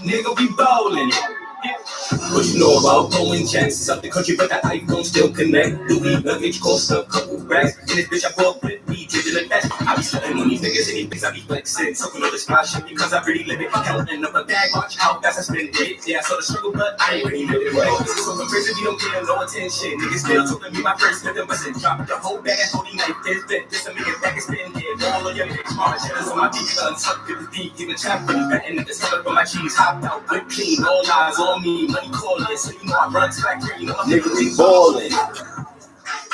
nigga, we ballin'. What you know about blowing checks? Up the country, but the iPhone still connect. Louis luggage cost a couple racks. And this bitch I bought with me, digital cash. I be stunting on these niggas and these bitches I be flexing. Talking all this fly shit because I really live it. Counting up a bag, watch how fast I spend it. Yeah, I saw the struggle, but I ain't really live it. Right? So I'm crazy, we don't get no attention. Niggas still talking me my first living wasn't dropped. The whole bag of 40 knife is bit. Just a million back and spin it. All of your bitch, mama cheddars on my beat. Untucked, it was deep, giving champion. Betting at the sucker from my cheese. Hopped out, good clean, all eyes on me. Money calling, so you know I run track green. Nigga, we ballin'.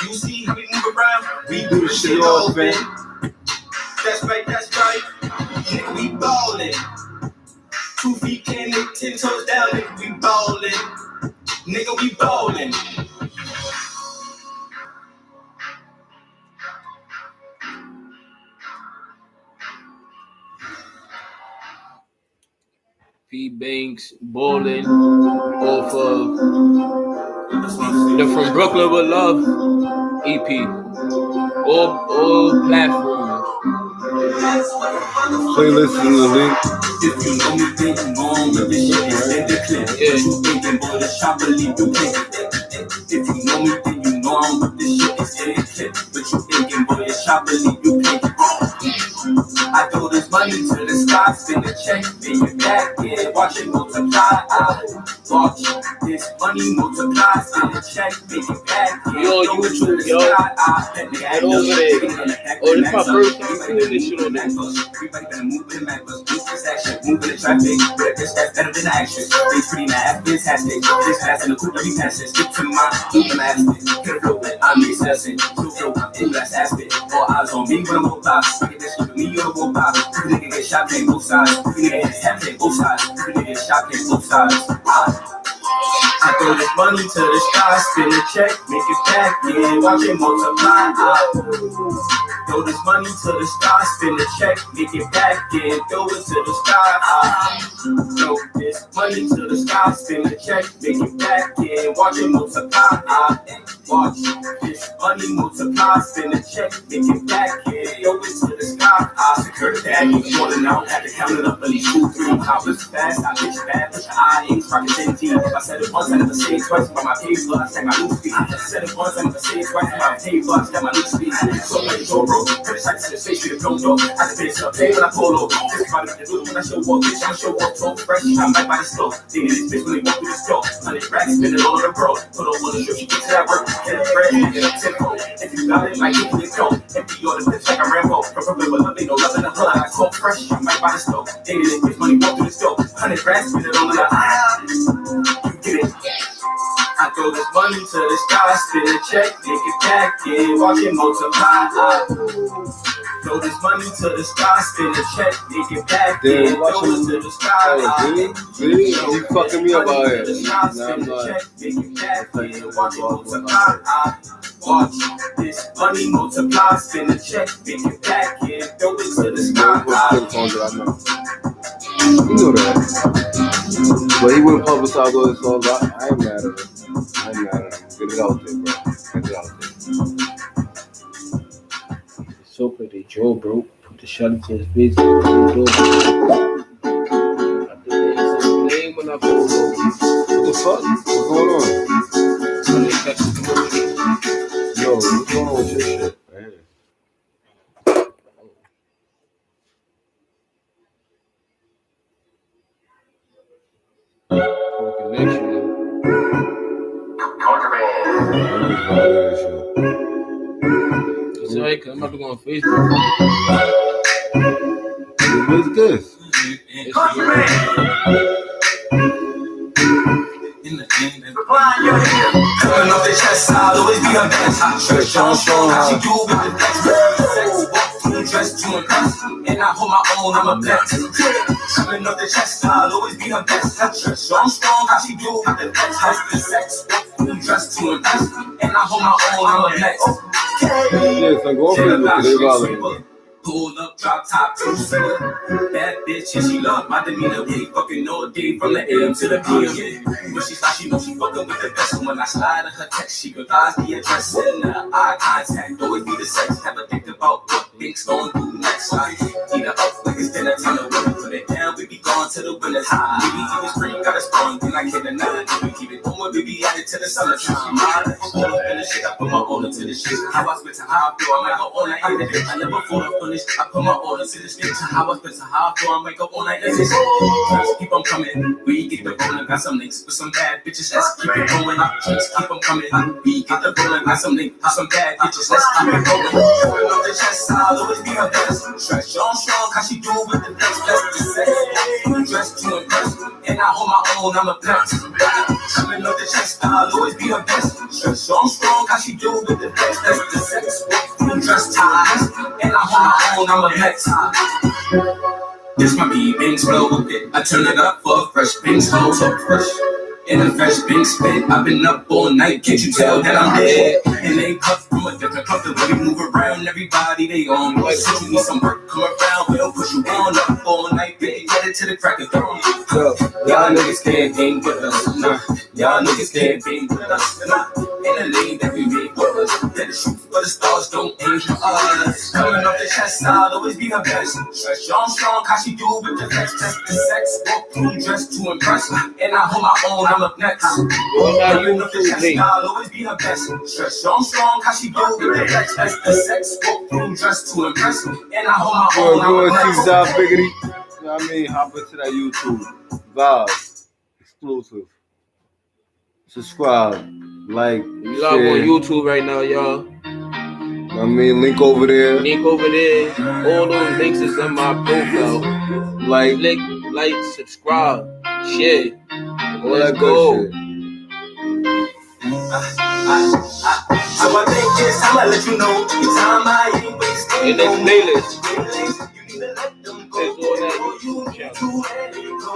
You see how we move around? We do the shit off, man. That's right, that's right. Nigga, we ballin'. 2 feet can't hit 10 toes down, nigga, we ballin'. Nigga, we ballin'. P Banks ballin' off of the From Brooklyn with Love EP. All platforms. Playlist in the link. If you know me, then you know I'm this shit is in the clip. Yeah. You thinking, boy, the shop believe you can. If you know me, then you know I'm with this shit is in the clip. But you thinking, boy, the shop believe you can. I throw this money to the sky, spin the check, then you back in, watch it multiply. Watch this money multiply, spin the check, then you back in. Yo, YouTube, yo. Get over there. Oh, this is my first time seeing this shit on there. Everybody better move in the map, boost this action, move in the traffic. But this that's better than action. It's pretty mad, fantastic. This fast in the coupe, every passing. Stick to my loop and aspect. Get a flow, I'm assessing. Two flow, in glass aspect. All eyes on me when I'm on top. Get this shit with me, you're the pop. Every nigga get shot, play both sides. Every nigga get tap, play both sides. Every nigga get shot, play both sides. I throw this money to the sky, spin the check, make it back, yeah, watch it multiply. Throw this money to the sky, spin the check, make it back, yeah, throw it to the sky. Throw this money to the sky, spin the check, make it back, yeah, watch it multiply. Watch this money multiply, spin the check, make it back, yeah, throw it to the sky. I secure the bag, you falling out, had to count it up at least 2, 3 hours fast. I bitch bad, push the eye, ain't rockin' 10 team. I said it once, I never say it twice, but my page blood, I stack my new speed. I said it once, I never say it twice, but my page blood, I stack my new speed. So many door bro, criticize the face, you don't know. I can face up, pay when I pull up. This body to do when I show up, bitch, I'ma show up, so fresh, I'm right by the stove. Seeing this bitch when they walk through the store. 100 racks, spin it all on the bro. Put on one shirt, she gets to that work. Get a bread, get a tempo. If you got it, like it, it's go. Empty all the bitch like a Rambo. From Brooklyn with love, they no love in the hood. I cold fresh, I'm right by the stove. Dating this bitch when they walk through the store. 100 racks, spin it all on the you get it. I throw this money to the sky, spin a check, make it back, yeah, watch it multiply. Throw this money to the sky, spin a check, make it back, yeah, throw it to the sky. See, you fucking me up out here. Spin a check, make it back, yeah, watch it multiply. Watch this money multiply, spin a check, make it back, yeah, throw it to the sky. You know that. But he wouldn't publicize all his songs. I ain't mad at him. Get it out there, bro. Get it out there. So pretty Joe, bro. Put the shot into his face. I think it's his name when I pulled over. What the fuck? What's going on? Yo, what's going on with your shit? Man. It's alright, cause I'm about to go on Facebook. What's this? Coming off the chest side, always be her best. Strong, how she do with the flex. Dressed to impress, and I hold my own, I'm a bless. Coming off the chest side, always be her best. Strong, how she do with the flex. House the sex, dressed to impress, and I hold my own, I'm a bless. Yes, I'm going for it. Pull up, drop top, two-seater. Bad bitch, and she love my demeanor. We fucking all day from the AM to the PM. Yeah. When she thought she know she fucking with the best. So when I slide in her text, she replies the address and eye contact. Always be the sex. Never think about what things gon' do next. I eat her up like it's dinner time to work. Put it down, we be gone to the winter's high. Baby, even spring got a sprung, then I can't deny it. We keep it going, baby, add it to the summertime. All up in the shit, I put my order to the shit. How I spit to how I feel, I might go all night in the day. I never fall up on this, I put my order to the shit. How I spit to how I feel, I might go all night in this. Just keep on coming, we get the rolling. Got some links with some bad bitches, let's keep it going. Just keep on coming, we get the rolling. Got some links with some bad bitches, let's keep it going. Pulling up the chest, I'll always be her best. Stretch on strong, how she do with the best, best the sex. Dressed to impress, and I hold my own, I'm a flex. Coming up the chest, I'll always be her best. Stretch on strong, how she do with the best, best the sex. Dress ties, and I hold my own, I'm a flex. This my B-Bings flow, I turn it up for a fresh Bings flow, so fresh. In a fresh Bing spit, I've been up all night, can't you tell that I'm dead? And they cut from a different club, the way we move around, everybody they on. Like, since you need some work, come around, we'll push you on up all night, baby, get it to the crack of dawn. Y'all niggas can't hang with us, nah. Y'all niggas can't hang with us, nah. In the lane that we made with us, let it shoot for the stars, don't aim for us. Coming off the chest, I'll always be her best. Stretch on strong, how she do with the flex, test the sex, walk through, dress to impress, and I hold my own, I'm up next. Coming off the chest, I'll always be her best. Stretch on strong, how she do with the flex, test the sex, walk through, dress to impress, and I hold my own, I'm up next. You know what I mean? Hop into that YouTube. Vibes. Exclusive. Subscribe. Like. We live on YouTube right now, y'all. I mean, link over there. All those links is in my profile. Like, subscribe, share. Let's go. So I think this time I let you know the time I ain't wasting. In this playlist. You need to let them go. You need to let it go.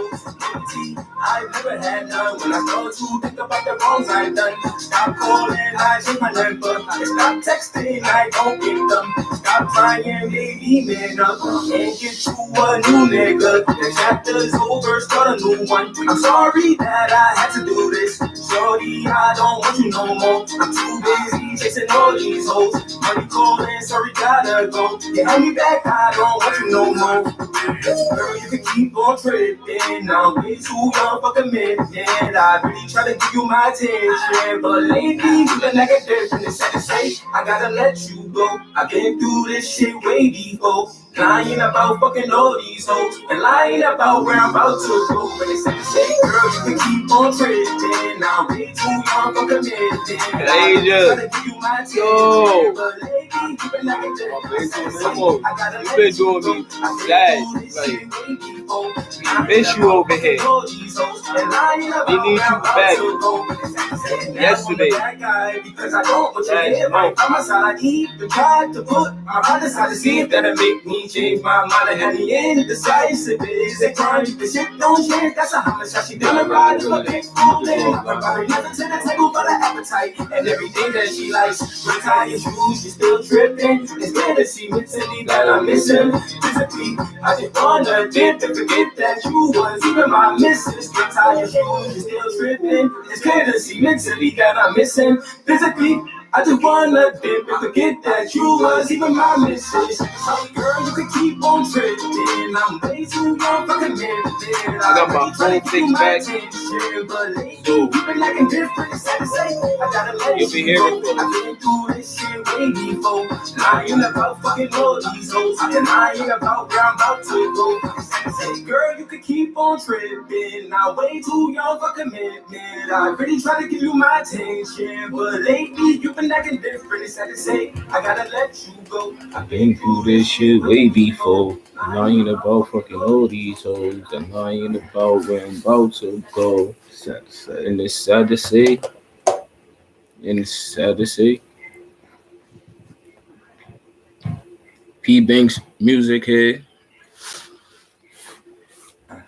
I've never had none when I start to think about the wrongs I've done. Stop calling, I change my number. Stop texting, I don't get them. Stop crying, baby, man up. And get you a new nigga. The chapter's over, start a new one. I'm sorry that I had to do this. Shorty, I don't want you no more. I'm too busy chasing all these hoes. Money calling, sorry, gotta go. You held me back, I don't want you no more. Girl, you can keep on tripping. I'm way too young for commitment. I really try to give you my attention, but lately you been like a different. It's sad to say, I gotta let you go. I've been through this shit way before. Lying about fucking all these hoes and lying about where I'm about to go. But it's sad to say, girl, you can keep on tripping. I'm way too young for commitment. I try to give you my attention, but lately you been like a different. I gotta let been doing me sad. Like, we miss you over here. We need you back. Yesterday. Last month. I even tried to put my mind aside to see if that'll make me change my mind. And at the end, decisive is a crime. The shit don't change, that's a homicide. She done ride in my big falling. I'm bringing nothing to the table but an appetite and everything that she likes. With tired shoes, she's still tripping. It's clear that she mentally that I'm missing. Physically, I just wanna dip and forget that you was even my missus. With tired shoes, she's still tripping. It's clear that she mentally that I'm missing. Physically, I just wanna dip and forget that you was even my missus. So girl, you can keep on tripping. I'm way too young for commitment. I got my phone fixed back. You've been acting different, it's sad to say. I gotta let You'll be hearing go. I've been through this shit way before. Lying about fucking all these hoes. And lying about where I'm about to go. It's sad to say, girl, you can keep on tripping. I'm way too young for commitment. I really try to give you my attention, but lately you've been acting different, it's sad to say. I gotta let you go. I've been through this shit way before. Lying about fucking all these hoes and lying about where I'm about to go. Sad to say. And it's sad to say. And it's sad to say. P Banks music here.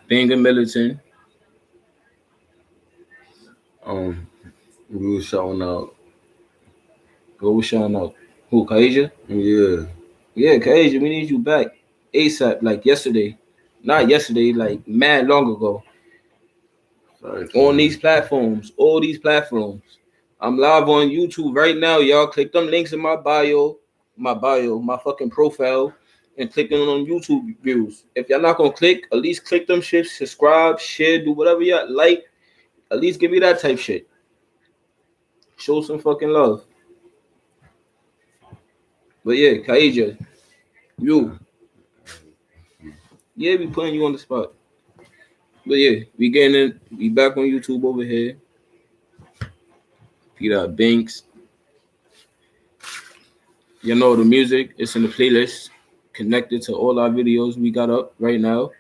Banger Militant. We was shouting out. Go shouting out. Who, Kaija? Yeah. Yeah, Kasia, we need you back ASAP, like yesterday. Not yesterday, like mad long ago. Sorry, On these platforms, all these platforms. I'm live on YouTube right now, y'all. Click them links in my bio, my fucking profile, and click on YouTube views. If y'all not gonna click, at least click them shit, subscribe, share, do whatever you like. At least give me that type shit. Show some fucking love. But yeah, Kaija, you, yeah, we putting you on the spot. But yeah, we getting it. We back on YouTube over here. Peter Banks. You know the music. It's in the playlist. Connected to all our videos we got up right now.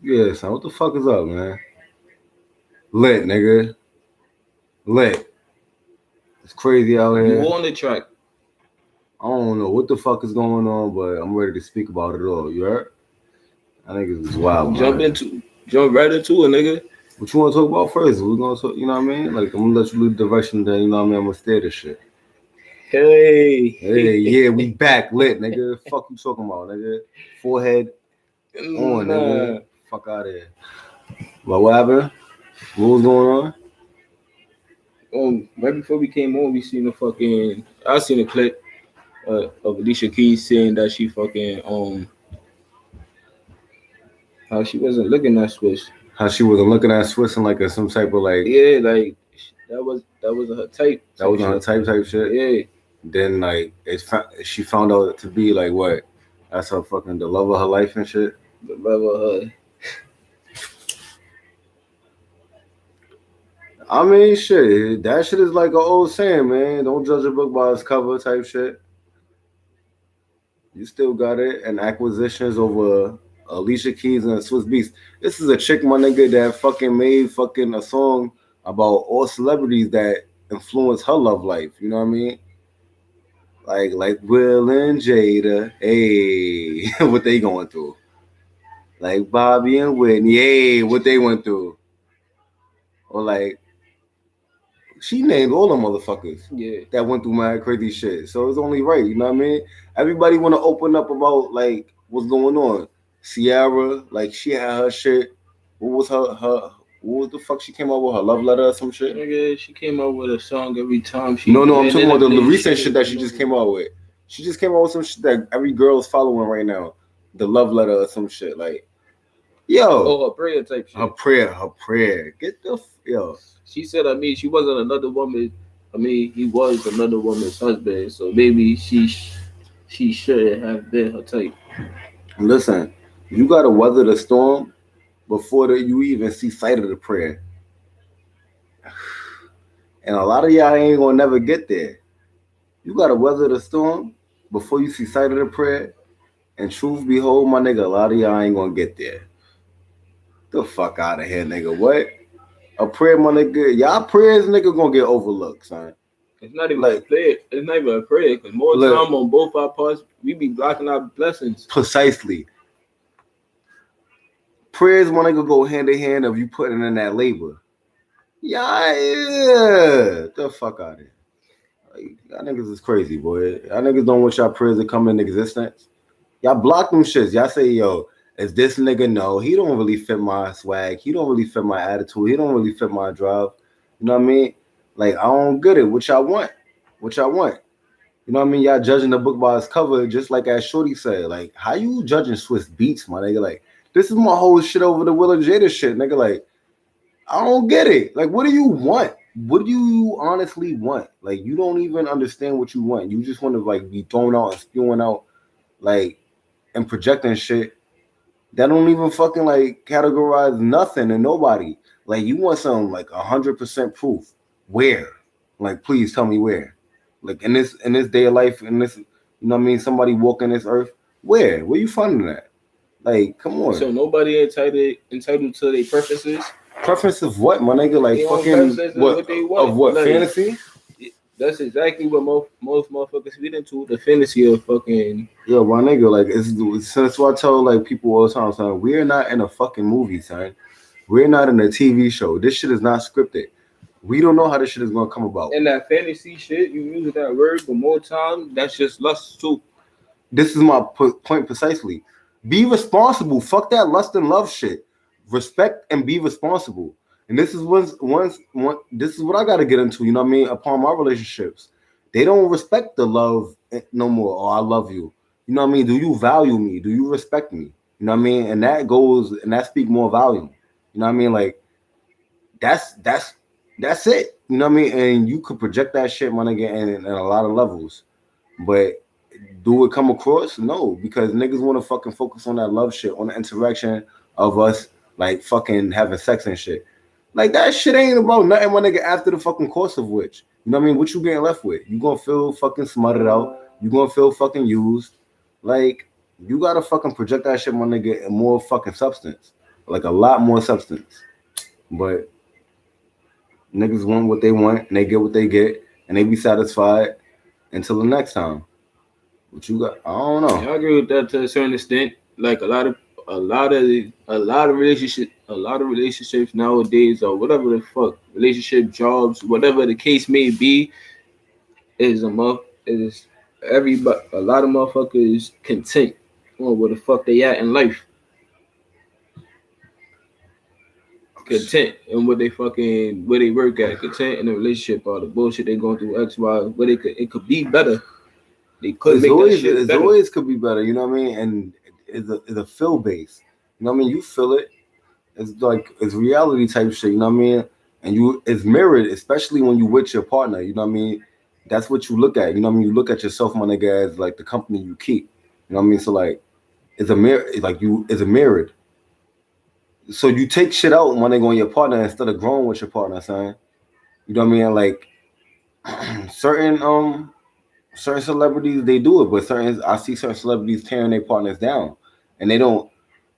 Yeah, son, what the fuck is up, man? Lit, nigga. Lit. It's crazy out here. You on the track. I don't know what the fuck is going on, but I'm ready to speak about it all. You heard? I think it's wild, man. Jump right into it, nigga. What you want to talk about first? We're gonna talk, you know what I mean? Like, I'm gonna let you lead the direction, then, you know what I mean? I'm gonna steer this shit. Hey. Hey, yeah, we back lit, nigga. Fuck you talking about, nigga. Forehead on, nigga. Fuck out of here. But what happened? What was going on? Right before we came on, I seen a clip of Alicia Keys saying that she fucking how she wasn't looking at Swizz. How she wasn't looking at Swizz and like some type of like like that was her type. That was on her type shit. Yeah. Then like she found out to be like what? That's her fucking the love of her life and shit. The love of her. I mean, shit. That shit is like an old saying, man. Don't judge a book by its cover, type shit. You still got it. And acquisitions over Alicia Keys and Swizz Beatz. This is a chick, my nigga, that fucking made fucking a song about all celebrities that influence her love life. You know what I mean? Like Will and Jada, hey, what they going through? Like Bobby and Whitney, hey, what they went through? Or like, she named all them motherfuckers that went through my crazy shit. So it's only right, you know what I mean? Everybody want to open up about like what's going on. Ciara, like she had her shit. What was her? What the fuck she came out with? Her love letter or some shit? Nigga, she came out with a song every time she. No, I'm talking about the recent shit that she just came out with. She just came out with some shit that every girl is following right now. The love letter or some shit. Like, yo. Her prayer type shit. Her prayer. Get the yo. She said, she wasn't another woman. He was another woman's husband. So maybe she should have been her type. Listen, you gotta weather the storm before you even see sight of the prayer. And a lot of y'all ain't gonna never get there. You gotta weather the storm before you see sight of the prayer. And truth behold, my nigga, a lot of y'all ain't gonna get there. The fuck out of here, nigga. What? A prayer, my nigga. Y'all prayers, nigga, gonna get overlooked, son. It's not even a prayer. It's not even a prayer. Because more time on both our parts, we be blocking our blessings. Precisely. Prayers, my nigga, go hand in hand of you putting in that labor. Yeah. The fuck out of here. Like, y'all niggas is crazy, boy. Y'all niggas don't want y'all prayers to come into existence. Y'all block them shits. Y'all say, yo, is this nigga? No, he don't really fit my swag. He don't really fit my attitude. He don't really fit my drive. You know what I mean? Like, I don't get it. What y'all want? You know what I mean? Y'all judging the book by its cover, just like as Shorty said. Like, how you judging Swizz Beatz, my nigga? Like, this is my whole shit over the Will and Jada shit, nigga. Like, I don't get it. Like, what do you want? What do you honestly want? Like, you don't even understand what you want. You just want to, like, be thrown out and spewing out, like, and projecting shit that don't even fucking, like, categorize nothing and nobody. Like, you want some, like, 100% proof. Where? Like, please tell me where. Like, in this day of life, in this, you know what I mean, somebody walking this earth, where you finding that? Like, come on. So nobody entitled to their preferences? Preference of what, my nigga? Like, fucking what they want. Of what, like, fantasy? That's exactly what most motherfuckers get into, the fantasy of fucking. Yo, my nigga, like, that's why I tell, like, people all the time, son, we're not in a fucking movie, son. We're not in a TV show. This shit is not scripted. We don't know how this shit is gonna come about. And that fantasy shit, you use that word for more time, that's just lust too. This is my point precisely. Be responsible. Fuck that lust and love shit. Respect and be responsible. And this is this is what I gotta get into, you know what I mean? Upon my relationships. They don't respect the love no more. Oh, I love you. You know what I mean? Do you value me? Do you respect me? You know what I mean? And that speak more volume. You know what I mean? Like that's it. You know what I mean? And you could project that shit, my nigga, in a lot of levels. But do it come across? No, because niggas want to fucking focus on that love shit, on the interaction of us, like fucking having sex and shit. Like that shit ain't about nothing, my nigga, after the fucking course of which. You know what I mean? What you getting left with? You gonna feel fucking smutted out. You gonna feel fucking used. Like, you gotta fucking project that shit, my nigga, in more fucking substance. Like a lot more substance. But niggas want what they want, and they get what they get, and they be satisfied until the next time. What you got? I don't know. Yeah, I agree with that to a certain extent. Like a lot of relationships nowadays, or whatever the fuck, relationship, jobs, whatever the case may be, is everybody, a lot of motherfuckers content on where the fuck they at in life. Content in what they fucking where they work at, content in the relationship, all the bullshit they going through X, Y, where it could be better. They could make that shit better. It always could be better, you know what I mean? And it's a feel base. You know what I mean? You feel it. It's like it's reality type shit, you know what I mean? And it's mirrored, especially when you with your partner, you know what I mean? That's what you look at. You know what I mean? You look at yourself, my nigga, as like the company you keep. You know what I mean? So like it's a mirror, it's a mirrored. So you take shit out, my nigga, on your partner instead of growing with your partner, son. You know what I mean? Like certain celebrities they do it, but I see certain celebrities tearing their partners down, and they don't.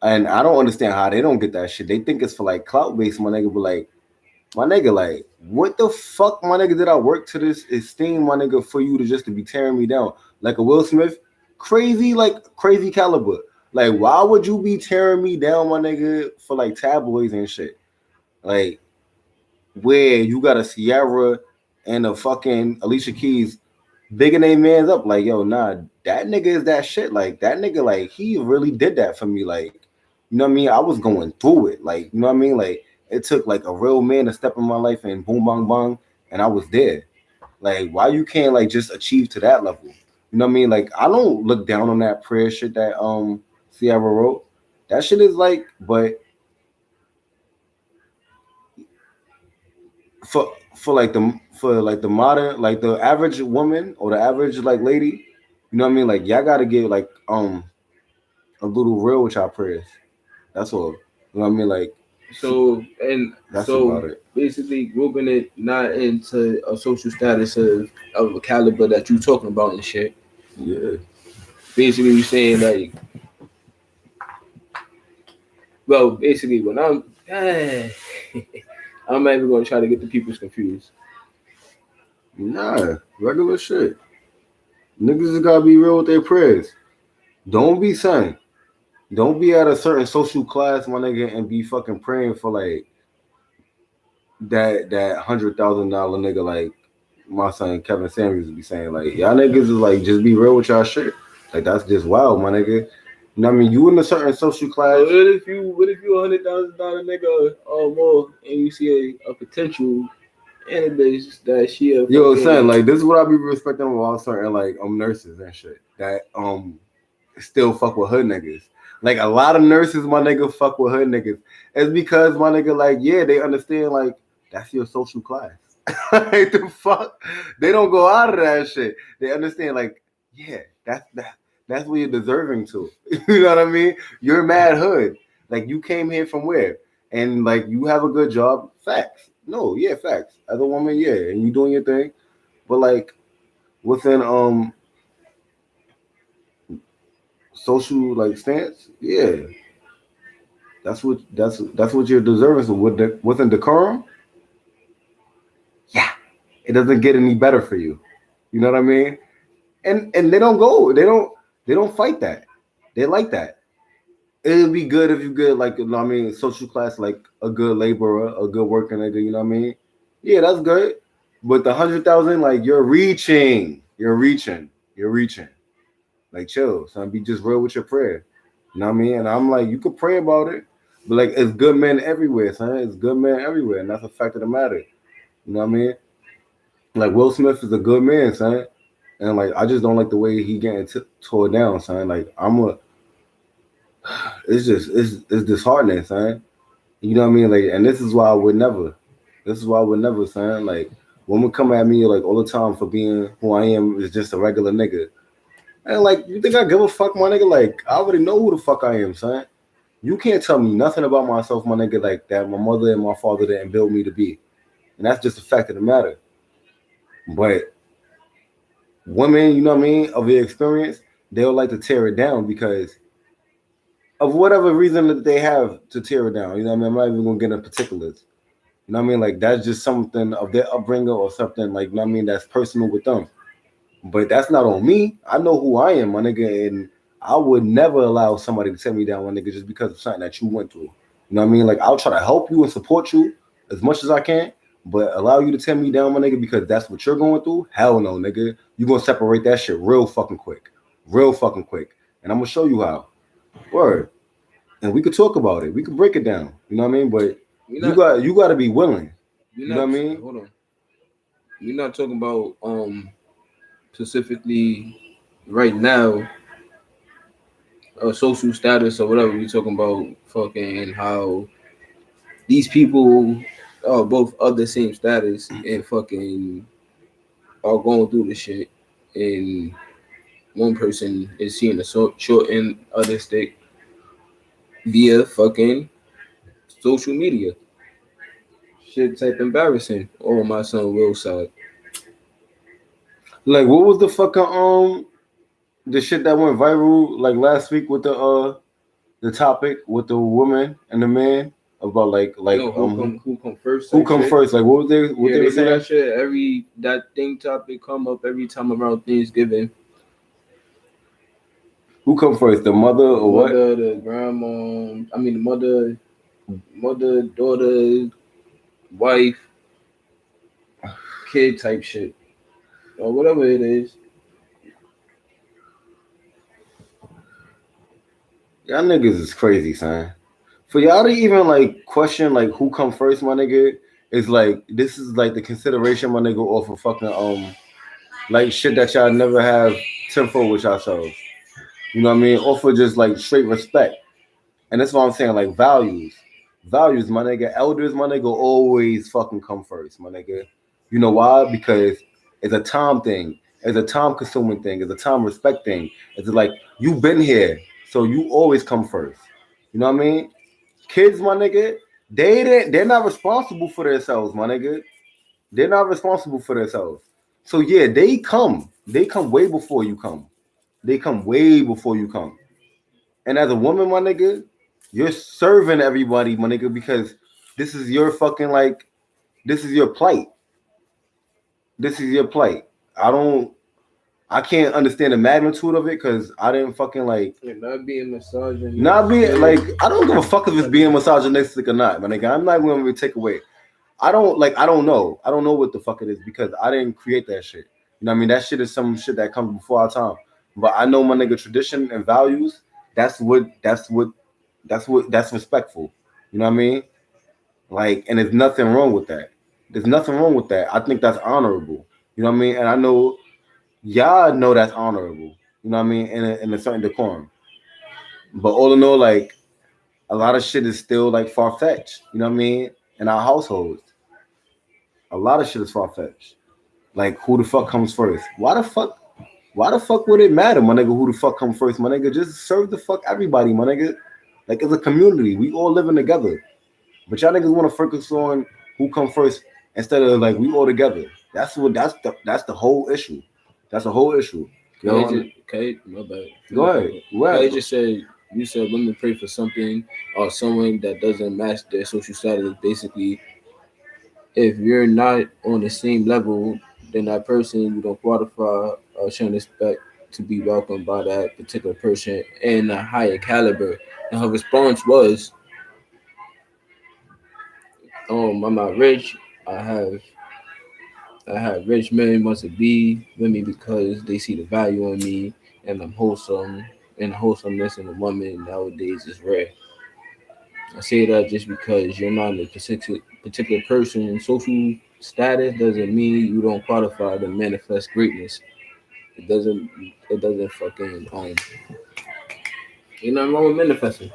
And I don't understand how they don't get that shit. They think it's for like clout based, my nigga. But like, my nigga, like, what the fuck, my nigga, did I work to this esteem, my nigga, for you to be tearing me down like a Will Smith, crazy caliber. Like, why would you be tearing me down, my nigga, for like tabloids and shit? Like, where you got a Sierra and a fucking Alicia Keys bigging they mans up, like, yo, nah, that nigga is that shit. Like, that nigga, like, he really did that for me. Like, you know what I mean? I was going through it. Like, you know what I mean? Like, it took like a real man to step in my life and boom, bang, bang, and I was there. Like, why you can't like just achieve to that level? You know what I mean? Like, I don't look down on that prayer shit that Sierra wrote. That shit is like, but for like the modern, like the average woman or the average like lady, you know what I mean? Like, y'all gotta get like a little real with y'all prayers. That's all. You know what I mean? Like, so that's about it. Basically grouping it not into a social status of a caliber that you talking about and shit. Yeah. Basically you're saying like, well, basically when I'm not even gonna try to get the people's confused. Nah, regular shit. Niggas just gotta be real with their prayers. Don't be saying. Don't be at a certain social class, my nigga, and be fucking praying for like that $100,000 nigga, like my son Kevin Samuels be saying. Like, y'all niggas is like, just be real with y'all shit. Like, that's just wild, my nigga. You know what I mean? You in a certain social class. What if you $100,000 nigga or more, and you see a potential in a bitch that she a yo, son, like, this is what I be respecting about certain like nurses and shit that still fuck with hood niggas. Like, a lot of nurses, my nigga, fuck with hood niggas. It's because, my nigga, like, yeah, they understand, like, that's your social class. Like, the fuck? They don't go out of that shit. They understand, like, yeah, that's what you're deserving to. You know what I mean? You're mad hood. Like, you came here from where? And, like, you have a good job. Facts. No, yeah, facts. As a woman, yeah, and you doing your thing. But, like, within, social like stance, yeah, that's what you're deserving. So within decorum, yeah, it doesn't get any better for you. You know what I mean? And they don't fight that. They like that. It'd be good if you get like, you know what I mean, social class, like a good laborer, a good working nigga. You know what I mean? Yeah, that's good. But the 100,000, like you're reaching. Like chill, son. Be just real with your prayer. You know what I mean? And I'm like, you could pray about it, but like it's good men everywhere, son. It's good men everywhere, and that's a fact of the matter. You know what I mean? Like Will Smith is a good man, son. And like I just don't like the way he getting tore down, son. Like it's just it's disheartening, son. You know what I mean? Like, and this is why I would never. This is why I would never, son. Like, women come at me like all the time for being who I am is just a regular nigga. And like, you think I give a fuck, my nigga? Like, I already know who the fuck I am, son. You can't tell me nothing about myself, my nigga, like that my mother and my father didn't build me to be. And that's just a fact of the matter. But women, you know what I mean, of their experience, they'll like to tear it down because of whatever reason that they have to tear it down. You know what I mean? I'm not even gonna get into particulars. You know what I mean? Like that's just something of their upbringing or something like, you know what I mean, that's personal with them. But that's not on me. I know who I am, my nigga, and I would never allow somebody to tear me down, my nigga, just because of something that you went through. You know what I mean? Like I'll try to help you and support you as much as I can, but allow you to tear me down, my nigga, because that's what you're going through. Hell no, nigga. You gonna separate that shit real fucking quick, real fucking quick, and I'm gonna show you how. Word. And we could talk about it. We could break it down. You know what I mean? But you got to be willing. You know what I mean? Hold on. We're not talking about specifically right now social status or whatever. We're talking about fucking how these people are both of the same status and fucking are going through the shit, and one person is seeing the short end of the stick via fucking social media. Shit type embarrassing on my son Will's side. Like, what was the fucking the shit that went viral like last week with the topic with the woman and the man about Who come first? who come shit. first? Like, what was they They were do saying? that shit that thing topic come up every time around Thanksgiving. Who come first? The mother or what? Mother, the grandma. I mean, the mother, daughter, wife, kid type shit, or whatever it is. Y'all niggas is crazy, son. For y'all to even like question like who come first, my nigga, is like this is like the consideration, my nigga, off of fucking like shit that y'all never have tenfold with yourselves. You know what I mean? Off of just like straight respect. And that's what I'm saying, like values. Values, my nigga. Elders, my nigga, always fucking come first, my nigga. You know why? Because it's a time thing. It's a time consuming thing. It's a time respect thing. It's like you've been here, so you always come first. You know what I mean? Kids, my nigga, they're not responsible for themselves, my nigga. They're not responsible for themselves. So yeah, they come. They come way before you come. They come way before you come. And as a woman, my nigga, you're serving everybody, my nigga, because this is your fucking like, this is your plight. This is your plight. I can't understand the magnitude of it because I didn't fucking like. Yeah, not being misogynistic. Not being like, I don't give a fuck if it's being misogynistic or not, my nigga. I'm not going to take away. I don't know. I don't know what the fuck it is because I didn't create that shit. You know what I mean? That shit is some shit that comes before our time. But I know my nigga tradition and values. That's respectful. You know what I mean? Like, and there's nothing wrong with that. There's nothing wrong with that. I think that's honorable. You know what I mean? And I know y'all know that's honorable. You know what I mean? In a certain decorum. But all in all, like a lot of shit is still like far fetched. You know what I mean? In our households, a lot of shit is far fetched. Like who the fuck comes first? Why the fuck? Why the fuck would it matter, my nigga? Who the fuck comes first, my nigga? Just serve the fuck everybody, my nigga. Like it's a community. We all living together. But y'all niggas want to focus on who come first instead of like we all together. That's the whole issue. That's the whole issue. Okay, my bad. Go ahead. I just said you said women pray for something or someone that doesn't match their social status. Basically, if you're not on the same level, then that person you don't qualify or shouldn't expect to be welcomed by that particular person in a higher caliber. And her response was, I'm not rich, I have rich men wants to be with me because they see the value in me and I'm wholesome, and wholesomeness in a woman nowadays is rare. I say that just because you're not a particular person. Social status doesn't mean you don't qualify to manifest greatness. It doesn't. It doesn't fucking Ain't nothing wrong with manifesting.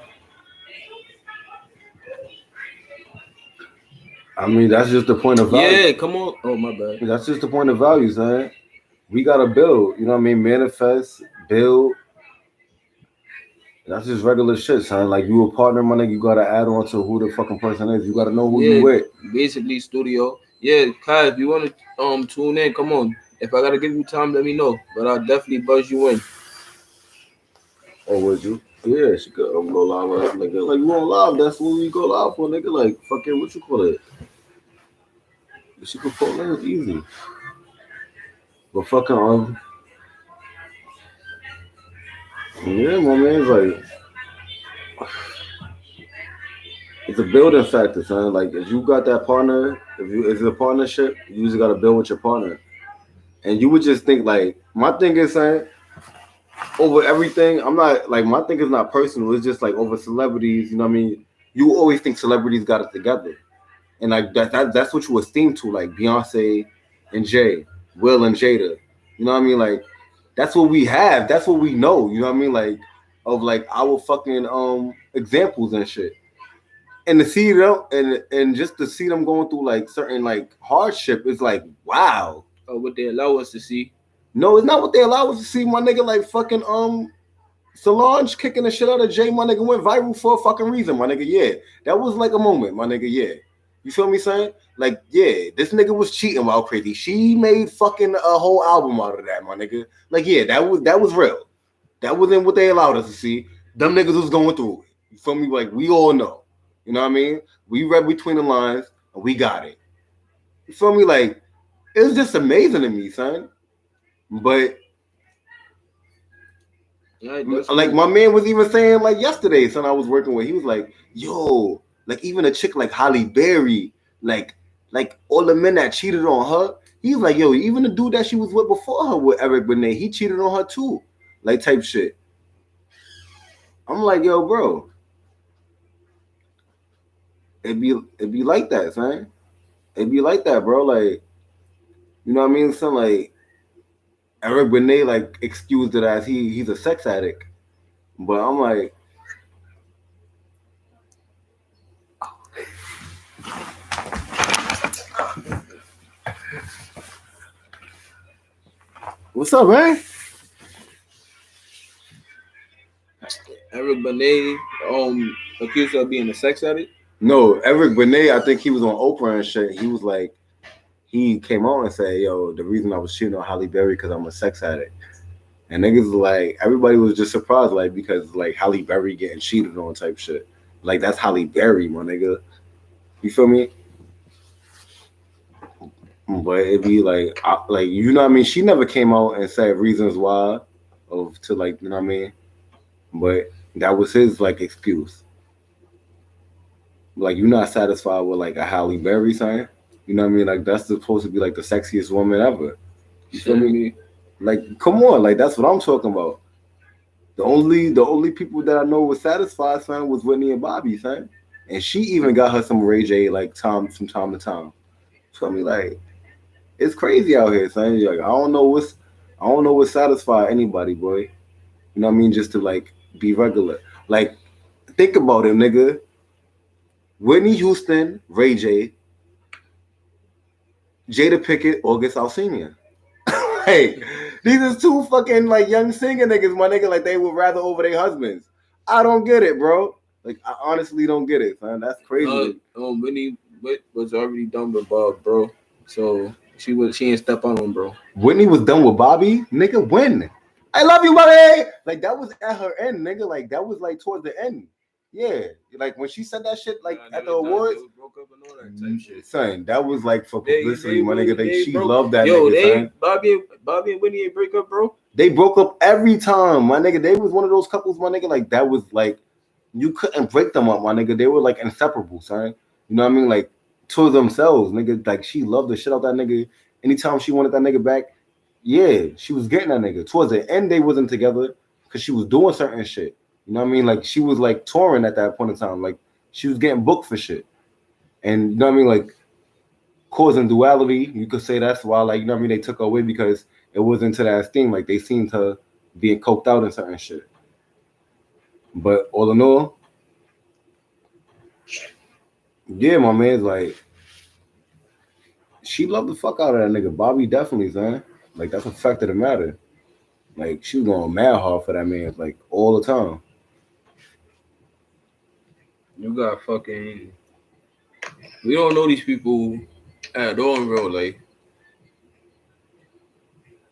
I mean, that's just the point of value. Yeah, come on. Oh my bad. That's just the point of value, son. We gotta build. You know what I mean? Manifest, build. That's just regular shit, son. Like you a partner, my nigga, you gotta add on to who the fucking person is. You gotta know who you with. Basically studio. Yeah, Kai, if you wanna tune in, come on. If I gotta give you time, let me know. But I'll definitely buzz you in. Or would you? Yeah, she could go live with us, nigga. Like you on live, that's what we go live for, nigga. Like fucking what you call it? She could pull in easy. But fucking yeah, my man's like it's a building factor, son. Like if you got that partner, if it's a partnership, you just gotta build with your partner. And you would just think like my thing is saying over everything, I'm not like my thing is not personal, it's just like over celebrities, you know what I mean? You always think celebrities got it together. And like that's what you esteem to, like Beyonce and Jay, Will and Jada. You know what I mean? Like that's what we have. That's what we know. You know what I mean? Like of like our fucking examples and shit. And to see them and just to see them going through like certain like hardship is like wow. What they allow us to see. No, it's not what they allow us to see, my nigga. Like fucking Solange kicking the shit out of Jay, my nigga, went viral for a fucking reason, my nigga. Yeah, that was like a moment, my nigga. Yeah, you feel me saying? Like, yeah, this nigga was cheating while crazy. She made fucking a whole album out of that, my nigga. Like, yeah, that was real. That wasn't what they allowed us to see. Them niggas was going through it. You feel me? Like, we all know. You know what I mean? We read between the lines and we got it. You feel me? Like, it was just amazing to me, son. But yeah, like my man was even saying like yesterday, son, I was working with, he was like, yo, like even a chick like Halle Berry, like all the men that cheated on her, he's like, yo, even the dude that she was with before her with Eric Benet, he cheated on her too, like type shit. I'm like, yo, bro, it'd be like that, son. It'd be like that, bro. Like, you know what I mean? Son, like Eric Benet like excused it as he's a sex addict, but I'm like, what's up, man? Eric Benet accused of being a sex addict? No, Eric Benet, I think he was on Oprah and shit. He was like, he came on and said, yo, the reason I was cheating on Halle Berry because I'm a sex addict. And niggas like, everybody was just surprised, like, because like Halle Berry getting cheated on type shit. Like, that's Halle Berry, my nigga. You feel me? But it'd be like, you know what I mean? She never came out and said reasons why to like, you know what I mean? But that was his like excuse. Like, you're not satisfied with like a Halle Berry sign. You know what I mean? Like, that's supposed to be like the sexiest woman ever. You feel me? Like, come on, like that's what I'm talking about. The only people that I know was satisfied, son, was Whitney and Bobby, son. And she even got her some Ray J like from time to time. Feel me? Like, it's crazy out here, son. Like, I don't know what satisfy anybody, boy. You know what I mean? Just to like be regular. Like, think about it, nigga. Whitney Houston, Ray J, Jada Pinkett, August Alsina. Hey, these are two fucking like young singer niggas, my nigga. Like, they would rather over their husbands. I don't get it, bro. Like, I honestly don't get it, man. That's crazy. Whitney was already done with Bob, bro. So she didn't step on him, bro. Whitney was done with Bobby, nigga. When? I love you, Bobby. Like, that was at her end, nigga. Like, that was like towards the end. Yeah, like when she said that shit, like at the awards, broke up and all that type shit. Son, that was like for publicity, my nigga. She loved that nigga, son. Bobby and Whitney ain't break up, bro. They broke up every time, my nigga. They was one of those couples, my nigga. Like, that was like, you couldn't break them up, my nigga. They were like inseparable, son. You know what I mean? Like, to themselves, nigga. Like she loved the shit out that nigga. Anytime she wanted that nigga back, yeah, she was getting that nigga. Towards the end, they wasn't together because she was doing certain shit. You know what I mean? Like she was like touring at that point in time. Like she was getting booked for shit. And you know what I mean? Like causing duality, you could say that's why, like, you know what I mean, they took her away because it wasn't to that thing. Like they seemed her being coked out and certain shit. But all in all, yeah, my man's like she loved the fuck out of that nigga. Bobby definitely, son. Like that's a fact of the matter. Like she was going mad hard for that man, like all the time. You got fucking. We don't know these people at all in real life.